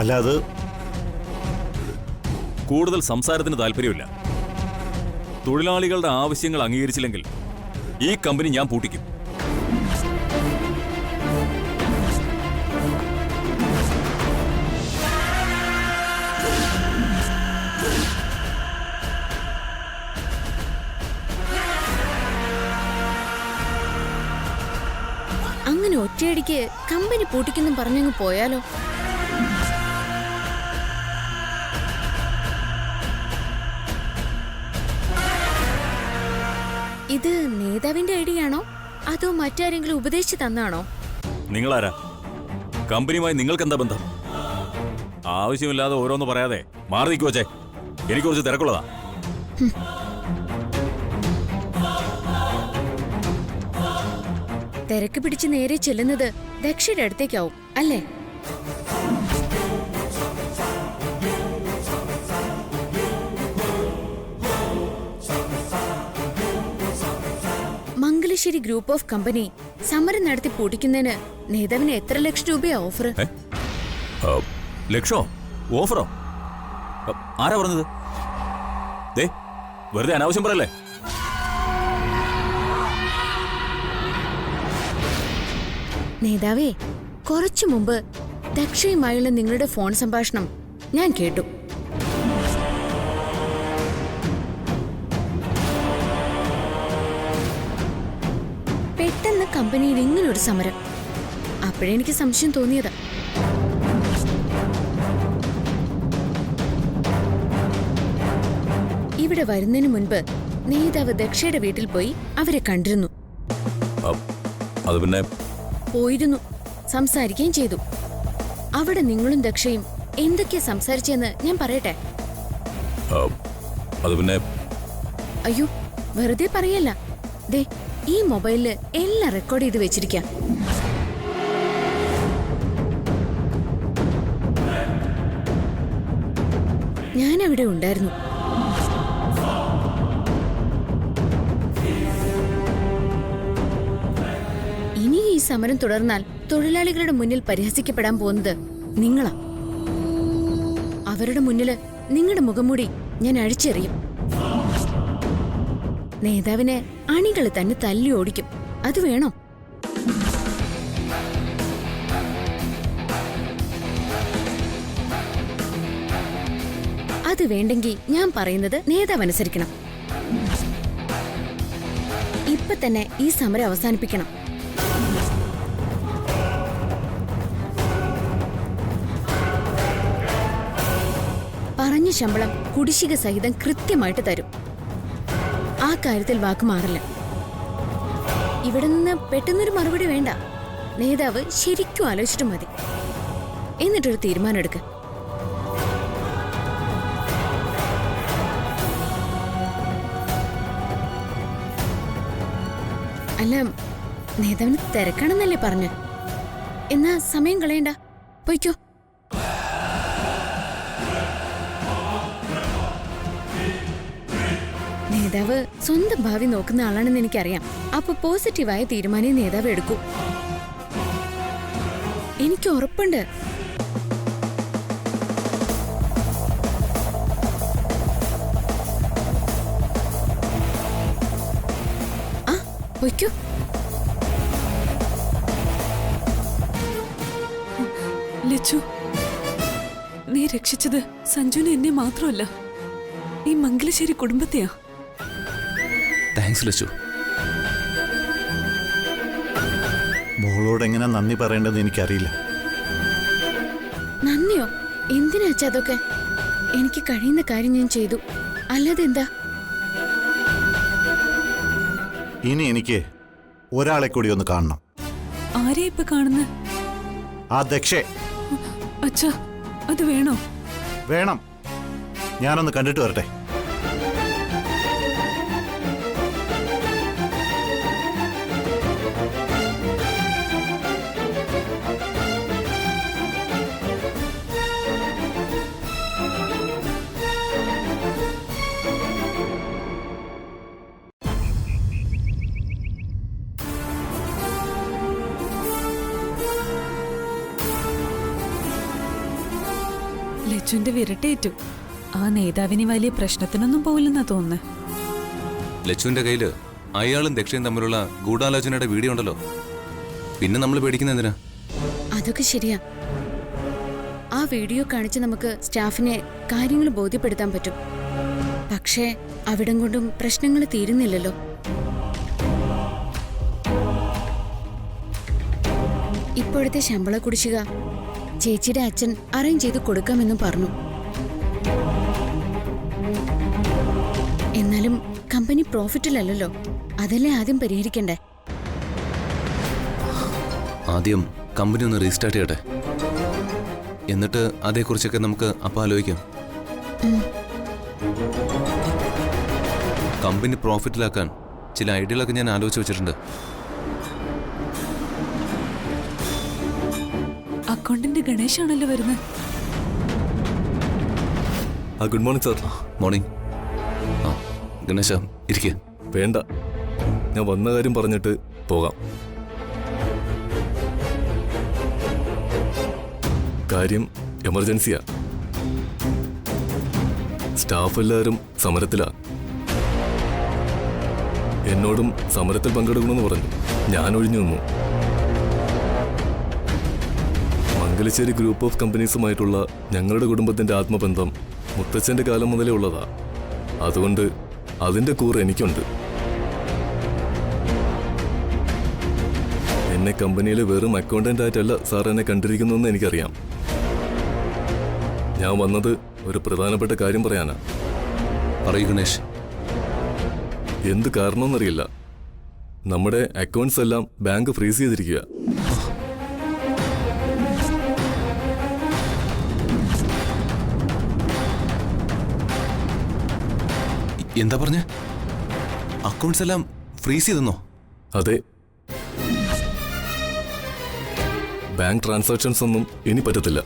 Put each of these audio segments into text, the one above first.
അല്ലാതെ കൂടുതൽ സംസാരത്തിന് താല്പര്യമില്ല. തൊഴിലാളികളുടെ ആവശ്യങ്ങൾ അംഗീകരിച്ചില്ലെങ്കിൽ ഈ കമ്പനി ഞാൻ പൂട്ടിക്കും. അങ്ങനെ ഒറ്റയടിക്ക് കമ്പനി പൂട്ടിക്കെന്നും പറഞ്ഞങ്ങ് പോയാലോ? ഇത് നേതാവിന്റെ ഐഡിയ ആണോ അതോ മറ്റാരെങ്കിലും ഉപദേശിച്ചു തന്നാണോ? നിങ്ങളാരാ? കമ്പനിയുമായി നിങ്ങൾക്ക് എന്താ ബന്ധം? ആവശ്യമില്ലാതെ ഓരോന്ന് പറയാതെ മാറി നിൽക്കുവച്ചേ. എനിക്ക് കുറച്ച് തിരക്കുള്ളതാ. തിരക്ക് പിടിച്ച് നേരെ ചെല്ലുന്നത് ദക്ഷയുടെ അടുത്തേക്കാവും അല്ലേ? മംഗലശ്ശേരി ഗ്രൂപ്പ് ഓഫ് കമ്പനി സമരം നടത്തി പൂട്ടിക്കുന്നതിന് നേതാവിന് എത്ര ലക്ഷം രൂപയാ ഓഫർ? ലക്ഷോ? ഓഫറോ? ആരാ പറഞ്ഞത്? വെറുതെ അനാവശ്യം പറയല്ലേ. നേതാവേ, കുറച്ചു മുമ്പ് ദക്ഷയുമായുള്ള നിങ്ങളുടെ ഫോൺ സംഭാഷണം ഞാൻ കേട്ടു. പെട്ടെന്ന് കമ്പനിയിൽ ഇങ്ങനൊരു സമരം. അപ്പോഴെനിക്ക് സംശയം തോന്നിയത്. ഇവിടെ വരുന്നതിന് മുൻപ് നേതാവ് ദക്ഷയുടെ വീട്ടിൽ പോയി അവരെ കണ്ടിരുന്നു. അത് പിന്നെ പോയിരുന്നു, സംസാരിക്കുകയും ചെയ്തു. അവിടെ നിങ്ങളും ദക്ഷയും എന്തൊക്കെയാ സംസാരിച്ചെന്ന് ഞാൻ പറയട്ടെ? അത് പിന്നെ അയ്യോ, വെറുതെ പറയല്ല. ദേ, ഈ മൊബൈലില് എല്ലാം റെക്കോർഡ് ചെയ്ത് വെച്ചിരിക്കാം. ഞാനവിടെ ഉണ്ടായിരുന്നു. ഇനി ഈ സമരം തുടർന്നാൽ തൊഴിലാളികളുടെ മുന്നിൽ പരിഹസിക്കപ്പെടാൻ പോകുന്നത് നിങ്ങളാ. അവരുടെ മുന്നില് നിങ്ങളുടെ മുഖംമൂടി ഞാൻ അഴിച്ചെറിയും. നേതാവിനെ അണികള് തന്നെ തല്ലി ഓടിക്കും. അത് വേണോ? അത് വേണ്ടെങ്കിൽ ഞാൻ പറയുന്നത് നേതാവ് അനുസരിക്കണം. ഇപ്പൊ തന്നെ ഈ സമരം അവസാനിപ്പിക്കണം. പറഞ്ഞ ശമ്പളം കുടിശ്ശിക സഹിതം കൃത്യമായിട്ട് തരും. ആ കാര്യത്തിൽ വാക്ക് മാറില്ല. ഇവിടെ നിന്ന് പെട്ടെന്നൊരു മറുപടി വേണ്ട. നേതാവ് ശരിക്കും ആലോചിച്ചിട്ട് മതി. എന്നിട്ടൊരു തീരുമാനം എടുക്ക. അല്ല, നേതാവിന് തിരക്കാണെന്നല്ലേ പറഞ്ഞ്? എന്നാ സമയം കളയണ്ട, പൊയ്ക്കോ. നേതാവ് സ്വന്തം ഭാവി നോക്കുന്ന ആളാണെന്ന് എനിക്കറിയാം. അപ്പൊ പോസിറ്റീവായ തീരുമാനം നേതാവ് എടുക്കൂ. എനിക്ക് ഉറപ്പുണ്ട്. ആ, പൊയ്ക്കോ. ലച്ചു, നീ രക്ഷിച്ചത് സഞ്ജുവിനെ എന്നെ മാത്രമല്ല, ഈ മംഗലശ്ശേരി കുടുംബത്തെയാ. താങ്ക്സ് ലച്ചു. മോളോട് എങ്ങനെ നന്ദി പറയേണ്ടതെന്ന് എനിക്കറിയില്ല. നന്ദിയോ? എന്തിനാ അതൊക്കെ? എനിക്ക് കഴിയുന്ന കാര്യം ഞാൻ ചെയ്തു, അല്ലാതെ എന്താ? ഇനി എനിക്ക് ഒരാളെ കൂടി ഒന്ന് കാണണം. ആരെയാ ഇപ്പൊ കാണുന്ന? ആ ദക്ഷേ. അച്ഛാ, അത് വേണോ? വേണം. ഞാനൊന്ന് കണ്ടിട്ട് വരട്ടെ. ലച്ചുവിന്റെ വിരട്ടേറ്റു. ആ നേതാവിന് വലിയ പ്രശ്നത്തിനൊന്നും പോവില്ലെന്നാ തോന്നുന്നത്. ലച്ചുവിന്റെ കയ്യില് അയാളും ദക്ഷയും തമ്മിലുള്ള ഗൂഢാലോചനയുടെ വീഡിയോ ഉണ്ടല്ലോ. പിന്നെ നമ്മൾ പേടിക്കുന്ന എന്തിനാ? അതൊക്കെ ശരിയാ. ആ വീഡിയോ കാണിച്ച് നമുക്ക് സ്റ്റാഫിനെ കാര്യങ്ങൾ ബോധ്യപ്പെടുത്താൻ പറ്റും. പക്ഷേ അവിടം കൊണ്ടും പ്രശ്നങ്ങൾ തീരുന്നില്ലല്ലോ. ഇപ്പോഴത്തെ ശമ്പള കുടിശ്ശിക ചേച്ചിയുടെ അച്ഛൻ അറേഞ്ച് ചെയ്ത് കൊടുക്കാമെന്നും പറഞ്ഞു. എന്നാലും കമ്പനി പ്രോഫിറ്റിലല്ലോ. അതല്ലേ ആദ്യം പരിഹരിക്കണ്ടേ? ആദ്യം കമ്പനി ഒന്ന് റീസ്റ്റാർട്ട് ചെയ്യട്ടെ, എന്നിട്ട് അതേക്കുറിച്ചൊക്കെ നമുക്ക് അപ്പം ആലോചിക്കാം. കമ്പനി പ്രോഫിറ്റിലാക്കാൻ ചില ഐഡിയകളൊക്കെ ഞാൻ ആലോചിച്ച് വെച്ചിട്ടുണ്ട്. അക്കൗണ്ടന്റ് ഗണേഷ് ആണല്ലോ വരുന്നത്. Good morning sir. മോർണിംഗ്. ആ ഗണേശ ഇരിക്കുക. വേണ്ട, ഞാൻ വന്ന കാര്യം പറഞ്ഞിട്ട് പോകാം. കാര്യം എമർജൻസിയാ. സ്റ്റാഫ് എല്ലാവരും സമരത്തിലാ. എന്നോടും സമരത്തിൽ പങ്കെടുക്കണമെന്ന് പറഞ്ഞു. ഞാൻ ഒഴിഞ്ഞു നിന്നു. മംഗലശ്ശേരി ഗ്രൂപ്പ് ഓഫ് കമ്പനീസുമായിട്ടുള്ള ഞങ്ങളുടെ കുടുംബത്തിന്റെ ആത്മബന്ധം മുത്തച്ഛന്റെ കാലം മുതലേ ഉള്ളതാ. അതുകൊണ്ട് അതിന്റെ കൂറ് എനിക്കുണ്ട്. എന്നെ കമ്പനിയിലെ വെറും അക്കൗണ്ടന്റ് ആയിട്ടല്ല സാർ എന്നെ കണ്ടിരിക്കുന്നതെന്ന് എനിക്കറിയാം. ഞാൻ വന്നത് ഒരു പ്രധാനപ്പെട്ട കാര്യം പറയാനാ. പറയൂ ഗണേഷ്. എന്ത് കാരണമെന്നറിയില്ല, നമ്മുടെ അക്കൗണ്ട്സ് എല്ലാം ബാങ്ക് ഫ്രീസ് ചെയ്തിരിക്കുക. എന്താ പറഞ്ഞ? അക്കൗണ്ട്സ് എല്ലാം ഫ്രീസ് ചെയ്തെന്നോ? അതെ, ബാങ്ക് ട്രാൻസാക്ഷൻസ് ഒന്നും ഇനി പറ്റത്തില്ല.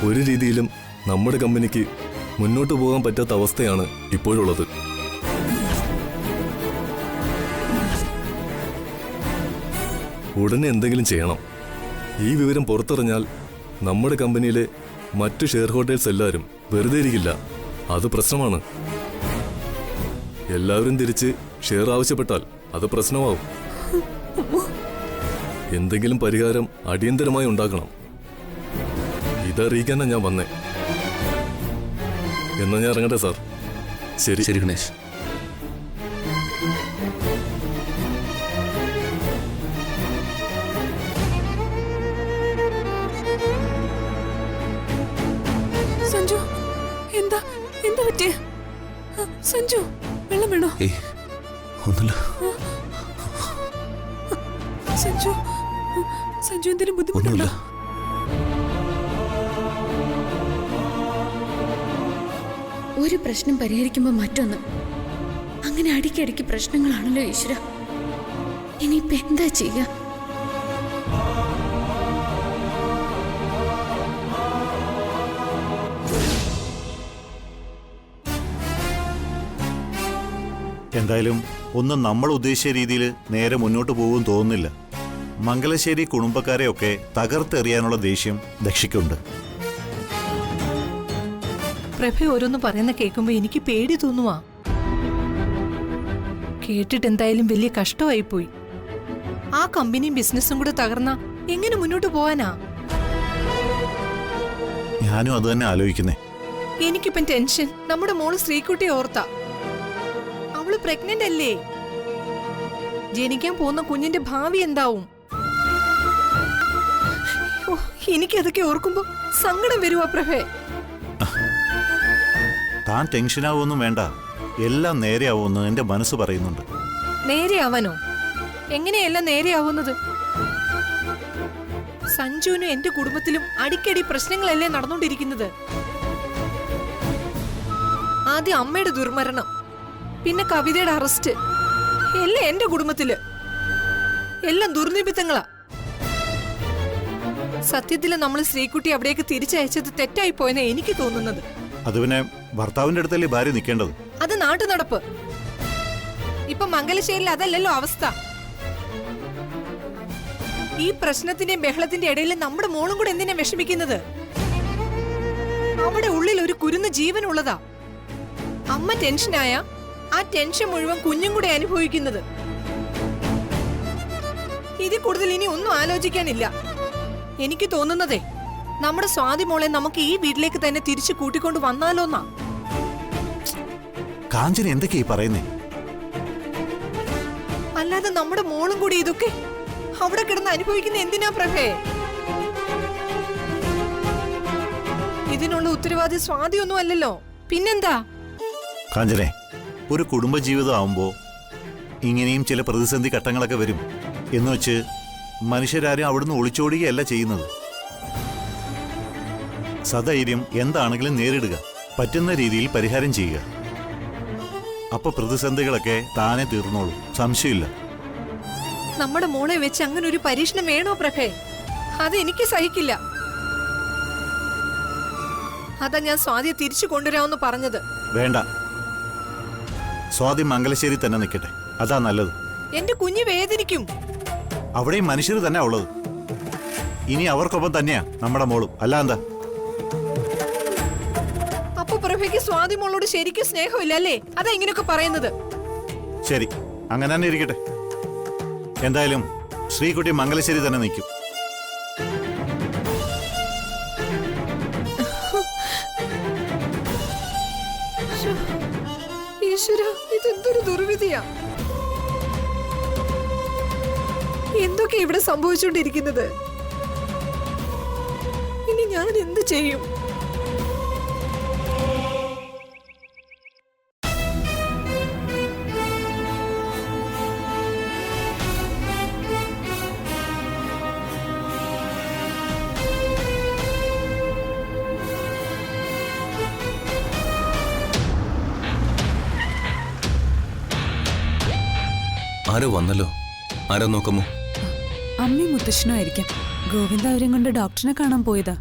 ഒരു രീതിയിലും നമ്മുടെ കമ്പനിക്ക് മുന്നോട്ട് പോകാൻ പറ്റാത്ത അവസ്ഥയാണ് ഇപ്പോഴുള്ളത്. ഉടനെ എന്തെങ്കിലും ചെയ്യണം. ഈ വിവരം പുറത്തറിഞ്ഞാൽ നമ്മുടെ കമ്പനിയിലെ മറ്റു ഷെയർ ഹോൾഡേഴ്സ് എല്ലാവരും വെറുതെ ഇരിക്കില്ല. അത് പ്രശ്നമാണ്. എല്ലാവരും തിരിച്ച് ഷെയർ ആവശ്യപ്പെട്ടാൽ അത് പ്രശ്നമാവും. എന്തെങ്കിലും പരിഹാരം അടിയന്തരമായി ഉണ്ടാക്കണം. ഇതറിയിക്കാനാ ഞാൻ വന്നേ. എന്നാ ഞാൻ ഇറങ്ങട്ടെ സാർ. ശരി. ശരി ഗണേഷ്. സഞ്ജു, എന്താ എന്താ പറ്റിയ? സഞ്ജു, വെള്ളം വേണോ? ഏയ് ഒന്നുമില്ല. സഞ്ജു, സഞ്ജു എന്തിനും ഒന്നുമില്ല. ബുദ്ധിമുട്ടുണ്ടോ? ഒരു പ്രശ്നം പരിഹരിക്കുമ്പോൾ മറ്റൊന്ന്. അങ്ങനെ അടിക്കടിക്ക് പ്രശ്നങ്ങളാണല്ലോ ഈശ്വര. ഇനിയിപ്പോ എന്താ ചെയ്യുക? എന്തായാലും ഒന്നും നമ്മൾ ഉദ്ദേശിച്ച രീതിയിൽ നേരെ മുന്നോട്ട് പോകും തോന്നുന്നില്ല. മംഗലശ്ശേരി കുടുംബക്കാരെയൊക്കെ തകർത്തെറിയാനുള്ള ദേഷ്യം ദക്ഷയ്ക്കുണ്ട്. പ്രഭ ഓരോന്ന് പറയുന്ന കേൾക്കുമ്പോ എനിക്ക് പേടി തോന്നുവാ. കേട്ടിട്ട് എന്തായാലും വലിയ കഷ്ടമായി പോയി. ആ കമ്പനിയും ബിസിനസ്സും കൂടെ തകർന്ന എങ്ങനെ മുന്നോട്ട് പോവാനാ? ഞാനും അത് തന്നെ ആലോചിക്കുന്നേ. എനിക്കിപ്പം ടെൻഷൻ നമ്മുടെ മോള് ശ്രീകുട്ടിയെ ഓർത്താ. അവള് പ്രഗ്നന്റ് അല്ലേ? ജനിക്കാൻ പോകുന്ന കുഞ്ഞിന്റെ ഭാവി എന്താവും? എനിക്കതൊക്കെ ഓർക്കുമ്പോ സങ്കടം വരുവാ പ്രഭേ. താൻ ടെൻഷനാവൊന്നും വേണ്ട. എല്ലാം നേരെയാവുമെന്ന് എന്റെ മനസ്സ് പറയുന്നുണ്ട്. നേരെയാവാനോ? എങ്ങനെയല്ല നേരെയാവുന്നത്? സഞ്ജുവിനും എന്റെ കുടുംബത്തിലും അടിക്കടി പ്രശ്നങ്ങളല്ലേ നടന്നുകൊണ്ടിരിക്കുന്നത്. ആദ്യം അമ്മയുടെ ദുർമരണം, പിന്നെ കവിതയുടെ അറസ്റ്റ്. എല്ലാം എന്റെ കുടുംബത്തില്. എല്ലാം ദുർനിമിത്തങ്ങളാ. സത്യത്തില് നമ്മൾ ശ്രീകുട്ടി അവിടേക്ക് തിരിച്ചയച്ചത് തെറ്റായി പോയെന്നാ എനിക്ക് തോന്നുന്നത്. അത് പിന്നെ ഭർത്താവിന്റെ അടുത്തല്ലേ ഭാര്യ നിൽക്കേണ്ടത്? അത് നാട്ടു നടപ്പ്. ഇപ്പൊ മംഗലശ്ശേരിയിൽ അതല്ലല്ലോ അവസ്ഥ. ഈ പ്രശ്നത്തിന്റെയും ബഹളത്തിന്റെ ഇടയിൽ നമ്മുടെ മോളും കൂടെ എന്തിനാ വിഷമിക്കുന്നത്? അവിടെ ഉള്ളിൽ ഒരു കുരുന്ന ജീവൻ ഉള്ളതാ. അമ്മ ടെൻഷനായ ആ ടെൻഷൻ മുഴുവൻ കുഞ്ഞും കൂടെ അനുഭവിക്കുന്നത്. ഇതിൽ കൂടുതൽ ഇനി ഒന്നും ആലോചിക്കാനില്ല. എനിക്ക് തോന്നുന്നതേ നമ്മുടെ സ്വാതി മോളെ നമുക്ക് ഈ വീട്ടിലേക്ക് തന്നെ തിരിച്ചു കൂട്ടിക്കൊണ്ട് വന്നാലോന്നാ. കാഞ്ചന എന്തൊക്കെയാ ഈ പറയുന്നേ? അല്ലാതെ നമ്മുടെ മോളും കൂടി ഇതൊക്കെ അവിടെ കിടന്ന് അനുഭവിക്കുന്ന എന്തിനാ പ്രഭേ? ഇതിനുള്ള ഉത്തരവാദി സ്വാതിയൊന്നും അല്ലല്ലോ, പിന്നെന്താ? കാഞ്ചനെ, ഒരു കുടുംബജീവിതം ആവുമ്പോ ഇങ്ങനെയും ചില പ്രതിസന്ധി ഘട്ടങ്ങളൊക്കെ വരും. എന്നുവെച്ച് മനുഷ്യരാരും അവിടുന്ന് ഒളിച്ചോടുകയല്ല ചെയ്യുന്നത്. സധൈര്യം എന്താണെങ്കിലും നേരിടുക, പറ്റുന്ന രീതിയിൽ പരിഹാരം ചെയ്യുക. അപ്പൊ പ്രതിസന്ധികളൊക്കെ താനെ തീർന്നോളും, സംശയമില്ല. നമ്മുടെ മോളെ വെച്ച് അങ്ങനെ ഒരു പരീക്ഷണം വേണോ പ്രഭേ? അത് എനിക്ക് സഹിക്കില്ല. അതാ ഞാൻ സ്വാതിയെ തിരിച്ചു കൊണ്ടുവരാമെന്ന് പറഞ്ഞത്. വേണ്ട, സ്വാതി മംഗലശ്ശേരി തന്നെ നിൽക്കട്ടെ, അതാ നല്ലത്. എന്റെ കുഞ്ഞ് വേദനിക്കും. അവിടെയും മനുഷ്യർ തന്നെ ഉള്ളത്. ഇനി അവർക്കൊപ്പം തന്നെയാ നമ്മുടെ മോളും, അല്ല എന്താ? അപ്പൊ പ്രഭയ്ക്ക് സ്വാതി മോളോട് ശരിക്കും സ്നേഹമില്ല അല്ലേ? അതാ ഇങ്ങനെയൊക്കെ പറയുന്നത്. ശരി, അങ്ങനെ തന്നെ ഇരിക്കട്ടെ. എന്തായാലും ശ്രീകുട്ടി മംഗലശ്ശേരി തന്നെ നിൽക്കും. ഈശ്വര, ഇതെന്തൊരു ദുർവിധിയാ! എന്തൊക്കെ ഇവിടെ സംഭവിച്ചുകൊണ്ടിരിക്കുന്നത്? ഇനി ഞാൻ എന്ത് ചെയ്യും? ആരോ വന്നല്ലോ. ആരോ നോക്കാമോ? അമ്മയും മുത്തശ്ശനും ആയിരിക്കും. ഗോവിന്ദ അവരും കൊണ്ട് ഡോക്ടറിനെ കാണാൻ പോയതാ.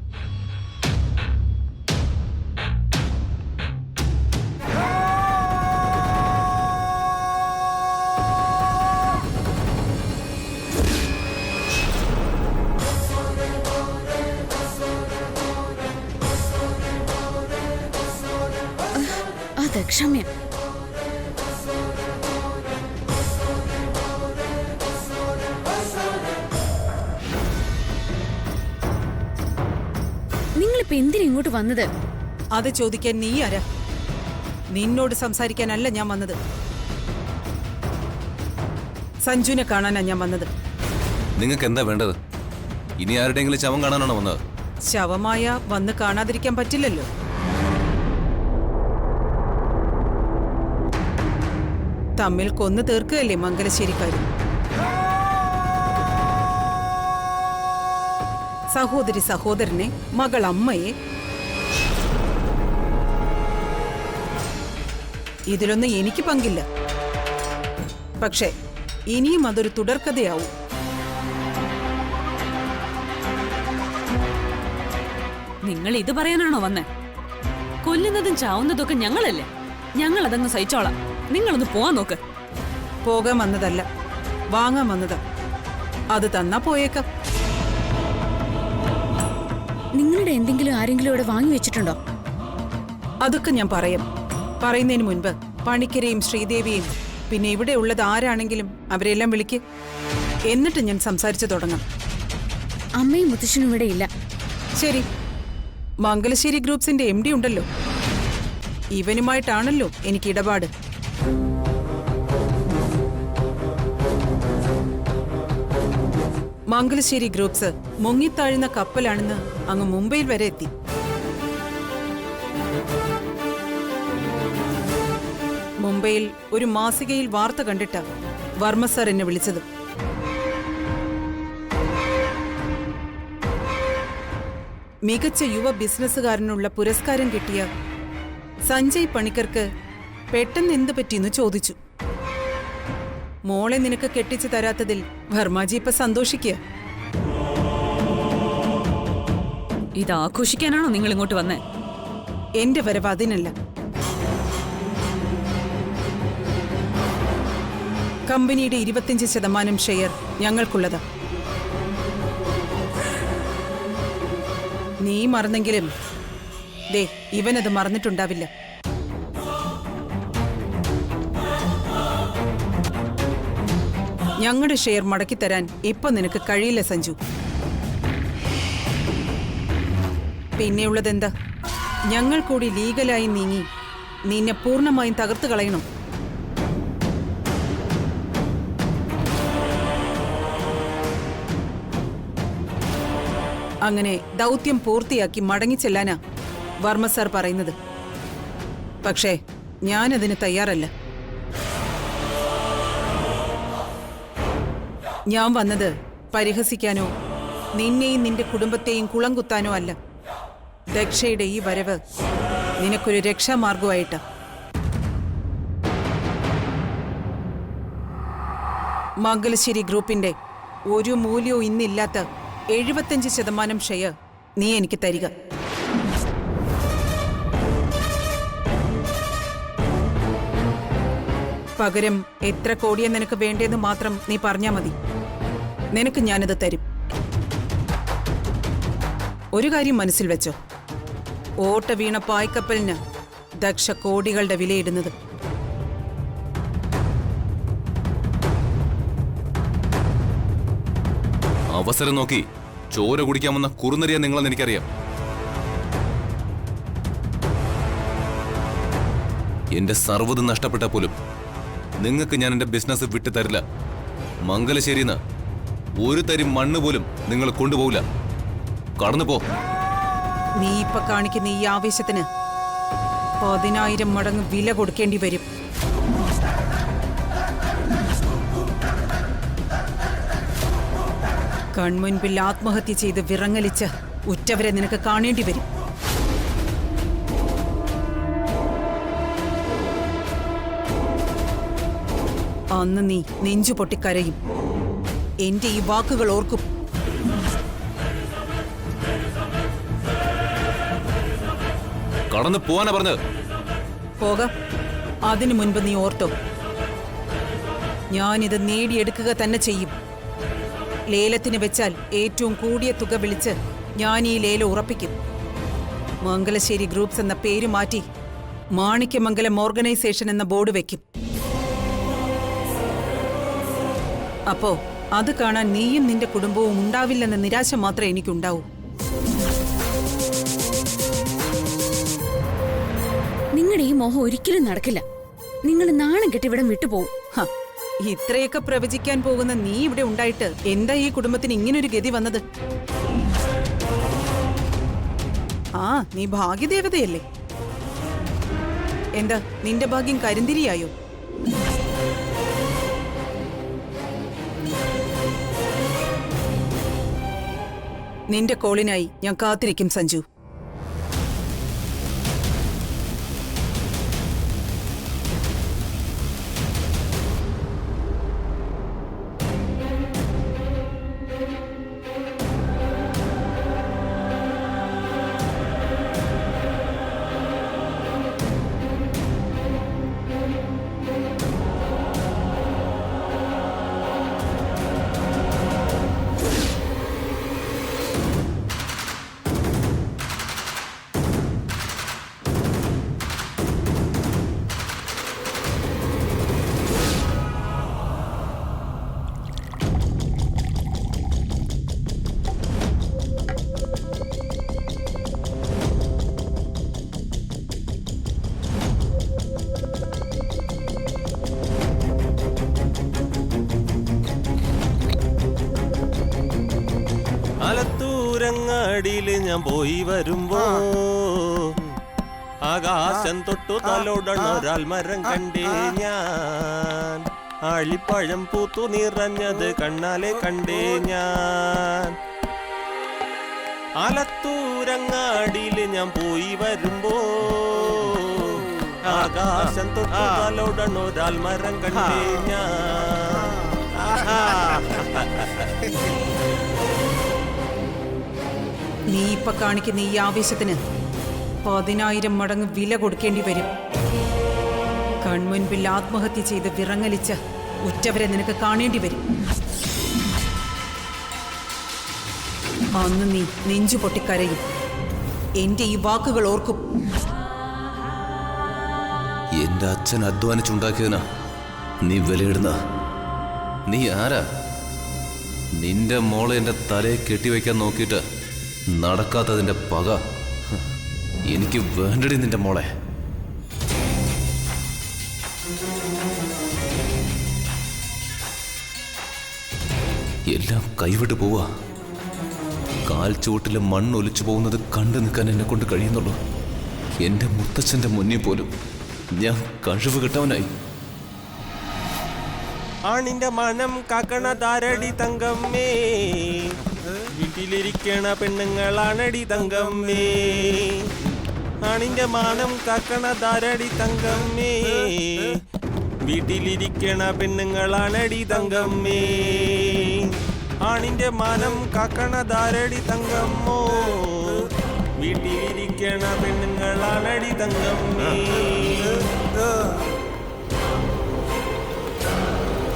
അതെ, ക്ഷമ്യ. നിങ്ങളിപ്പോ എന്തിനാ ഇങ്ങോട്ട് വന്നത്? അത് ചോദിക്കാൻ നീ ആരാ? നിന്നോട് സംസാരിക്കാനല്ല ഞാൻ വന്നത്. സഞ്ജുവിനെ കാണാനാ ഞാൻ വന്നത്. നിങ്ങൾക്ക് എന്താ വേണ്ടത്? ഇനി ആരുടെയെങ്കിലും ശവം കാണാനാണോ വന്നത്? ശവമായ വന്ന് കാണാതിരിക്കാൻ പറ്റില്ലല്ലോ. തമ്മിൽ കൊന്നു തീർക്കുകയല്ലേ മംഗലശ്ശേരിക്കാരും. സഹോദരി സഹോദരനെ, മകൾ അമ്മയെ. ഇതിലൊന്നും എനിക്ക് പങ്കില്ല. പക്ഷേ ഇനിയും അതൊരു തുടർക്കഥയാവും. നിങ്ങൾ ഇത് പറയാനാണോ വന്നേ? കൊല്ലുന്നതും ചാവുന്നതും ഒക്കെ ഞങ്ങളല്ലേ. ഞങ്ങൾ അതങ്ങ് സഹിച്ചോളാം. നിങ്ങളൊന്ന് പോവാൻ നോക്ക്. പോകാൻ വന്നതല്ല, വാങ്ങാൻ വന്നതാ. അത് തന്നാ പോയേക്കാം. നിങ്ങളുടെ എന്തെങ്കിലും ആരെങ്കിലും ഇവിടെ വാങ്ങി വെച്ചിട്ടുണ്ടോ? അതൊക്കെ ഞാൻ പറയാം. പറയുന്നതിന് മുൻപ് പണിക്കരെയും ശ്രീദേവിയും പിന്നെ ഇവിടെ ഉള്ളത് ആരാണെങ്കിലും അവരെല്ലാം വിളിക്ക്. എന്നിട്ട് ഞാൻ സംസാരിച്ചു തുടങ്ങാം. അമ്മയും മുത്തശ്ശനും ഇവിടെ ഇല്ല. ശരി, മംഗലശ്ശേരി ഗ്രൂപ്പ്സിന്റെ MD ഉണ്ടല്ലോ. ഇവനുമായിട്ടാണല്ലോ എനിക്ക് ഇടപാട്. മംഗലശ്ശേരി ഗ്രൂപ്പ്സ് മുങ്ങിത്താഴുന്ന കപ്പലാണെന്ന് അങ്ങ് മുംബൈയിൽ വരെ എത്തി. മുംബൈയിൽ ഒരു മാസികയിൽ വാർത്ത കണ്ടിട്ട വർമ്മ സർ എന്നെ വിളിച്ചത്. മികച്ച യുവ ബിസിനസ്സുകാരനുള്ള പുരസ്കാരം കിട്ടിയ സഞ്ജയ് പണിക്കർക്ക് പെട്ടെന്ന് എന്ത് പറ്റിയെന്ന് ചോദിച്ചു. മോളെ നിനക്ക് കെട്ടിച്ചു തരാത്തതിൽ വർമാജി ഇപ്പൊ സന്തോഷിക്കുക. ഇത് ആഘോഷിക്കാനാണോ നിങ്ങൾ ഇങ്ങോട്ട് വന്നേ? എന്റെ വരവ് അതിനല്ല. കമ്പനിയുടെ 25% ഷെയർ ഞങ്ങൾക്കുള്ളതാ. നീ മറന്നെങ്കിലും ദേ ഇവനത് മറന്നിട്ടുണ്ടാവില്ല. ഞങ്ങളുടെ ഷെയർ മടക്കിത്തരാൻ ഇപ്പൊ നിനക്ക് കഴിയില്ല സഞ്ജു. പിന്നെയുള്ളതെന്താ? ഞങ്ങൾ കൂടി ലീഗലായി നീങ്ങി നിന്നെ പൂർണ്ണമായും തകർത്തു കളയണം. അങ്ങനെ ദൗത്യം പൂർത്തിയാക്കി മടങ്ങിച്ചെല്ലാനാ വർമ്മ സാർ പറയുന്നത്. പക്ഷേ ഞാനതിന് തയ്യാറല്ല. ഞാൻ വന്നത് പരിഹസിക്കാനോ നിന്നെയും നിന്റെ കുടുംബത്തെയും കുളം കുത്താനോ അല്ല. ദക്ഷയുടെ ഈ വരവ് നിനക്കൊരു രക്ഷാമാർഗമായിട്ട്. മംഗലശ്ശേരി ഗ്രൂപ്പിന്റെ ഒരു മൂല്യവും ഇന്നില്ലാത്ത 75% ഷെയർ നീ എനിക്ക് തരിക. പകരം എത്ര കോടിയെ നിനക്ക് വേണ്ടതെന്ന് മാത്രം നീ പറഞ്ഞാ മതി. നിനക്ക് ഞാനത് തരും. ഒരു കാര്യം മനസ്സിൽ വെച്ചോ, ഓട്ട വീണ പായ്ക്കപ്പലിന് ദക്ഷ കോടികളുടെ വിലയിടുന്നത്. അവസരം നോക്കി ചോര കുടിക്കാമെന്ന കുറുനരിയാ നിങ്ങളെന്ന് എനിക്കറിയാം. എന്റെ സർവ്വതും നഷ്ടപ്പെട്ട പോലും നിങ്ങൾക്ക് ഞാൻ എന്റെ ബിസിനസ് വിട്ടു തരില്ല. മംഗലശ്ശേരിന്ന് ഒരു തരി മണ്ണ് പോലും നിങ്ങൾ കൊണ്ടുപോകില്ല. കടന്നു പോ. നീ ഇപ്പൊ കാണിക്കുന്ന ഈ ആവേശത്തിന് 10,000 മടങ്ങ് വില കൊടുക്കേണ്ടി വരും. കൺമുൻപിൽ ആത്മഹത്യ ചെയ്ത് വിറങ്ങലിച്ച് ഉറ്റവരെ നിനക്ക് കാണേണ്ടി വരും. അന്ന് നീ നെഞ്ചു പൊട്ടിക്കരയും. എന്റെ ഈ വാക്കുകൾ ഓർക്കും. കടന്നു പോവാനാ പറഞ്ഞത്. പോകാം. അതിനു മുൻപ് നീ ഓർത്തോ, ഞാനിത് നേടിയെടുക്കുക തന്നെ ചെയ്യും. ലേലത്തിന് വെച്ചാൽ ഏറ്റവും കൂടിയ തുക വിളിച്ച് ഞാൻ ഈ ലേലം ഉറപ്പിക്കും. മംഗലശ്ശേരി ഗ്രൂപ്പ്സ് എന്ന പേര് മാറ്റി മാണിക്യമംഗലം ഓർഗനൈസേഷൻ എന്ന ബോർഡ് വെക്കും. അപ്പോ അത് കാണാൻ നീയും നിന്റെ കുടുംബവും ഉണ്ടാവില്ലെന്ന നിരാശ മാത്രമേ എനിക്കുണ്ടാവൂ. നിങ്ങളുടെ ഈ മോഹം ഒരിക്കലും നടക്കില്ല. നിങ്ങൾ നാണം കെട്ടി ഇവിടം വിട്ടുപോകും. ഇത്രയൊക്കെ പ്രവചിക്കാൻ പോകുന്ന നീ ഇവിടെ ഉണ്ടായിട്ട് എന്താ ഈ കുടുംബത്തിന് ഇങ്ങനൊരു ഗതി വന്നത്? നീ ഭാഗ്യദേവതയല്ലേ? എന്താ നിന്റെ ഭാഗ്യം കരിന്തിരിയായോ? നിന്റെ കോളിനായി ഞാൻ കാത്തിരിക്കും സഞ്ജു. ആലത്തൂരങ്ങാടിയില് ഞാൻ പോയി വരുമ്പോ ആകാശം തൊട്ടു തലോടണൊരാൽ മരം കണ്ടേ ഞാൻ. ആളിപ്പഴം പൂത്തു നിറഞ്ഞത് കണ്ണാലെ കണ്ടേ ഞാൻ. ആലത്തൂരങ്ങാടിയില് ഞാൻ പോയി വരുമ്പോ ആകാശം തൊട്ടു തലോടണൊരാൽ മരം കണ്ടേ ഞാൻ. നീ ഇപ്പൊ കാണിക്കുന്ന ഈ ആവേശത്തിന് 10,000 മടങ്ങ് വില കൊടുക്കേണ്ടി വരും. കൺമുൻപിൽ ആത്മഹത്യ ചെയ്ത് വിറങ്ങലിച്ച് ഉറ്റവരെ നിനക്ക് കാണേണ്ടി വരും. അന്ന് നീ നെഞ്ചു പൊട്ടിക്കരയും. എന്റെ ഈ വാക്കുകൾ ഓർക്കും. എന്റെ അച്ഛൻ അധ്വാനിച്ചുണ്ടാക്കിയതിനാ നീ വിലയിടുന്ന. നീ ആരാ? നിന്റെ മോളെ എന്റെ തലയെ കെട്ടിവെക്കാൻ നോക്കിയിട്ട് നടക്കാത്തതിന്റെ പക എനിക്ക് വേണ്ടടി നിന്റെ മോളെ. എല്ലാം കൈവിട്ട് പോവാ. കാൽ ചുവട്ടിലെ മണ്ണൊലിച്ചു പോകുന്നത് കണ്ടു നിൽക്കാൻ എന്നെ കൊണ്ട് കഴിയുന്നുള്ളൂ. എന്റെ മുത്തച്ഛന്റെ മുന്നിൽ പോലും ഞാൻ കഴിവ് കിട്ടവനായി. ആണിന്റെ മനം കാക്കണതാരടി തങ്കമ്മേ, വീട്ടിലിരിക്കണ പെണ്ണുങ്ങളാണടി തങ്കമ്മേ. ആണിന്റെ മാനം കാക്കണതാരടി തങ്കമ്മേ, വീട്ടിലിരിക്കണ പെണ്ണുങ്ങളാണടി തങ്കമ്മേ. ആണിന്റെ മാനം കാക്കണതാരടി തങ്കമ്മോ, വീട്ടിലിരിക്കണ പെണ്ണുങ്ങളാണടി തങ്കമ്മേ.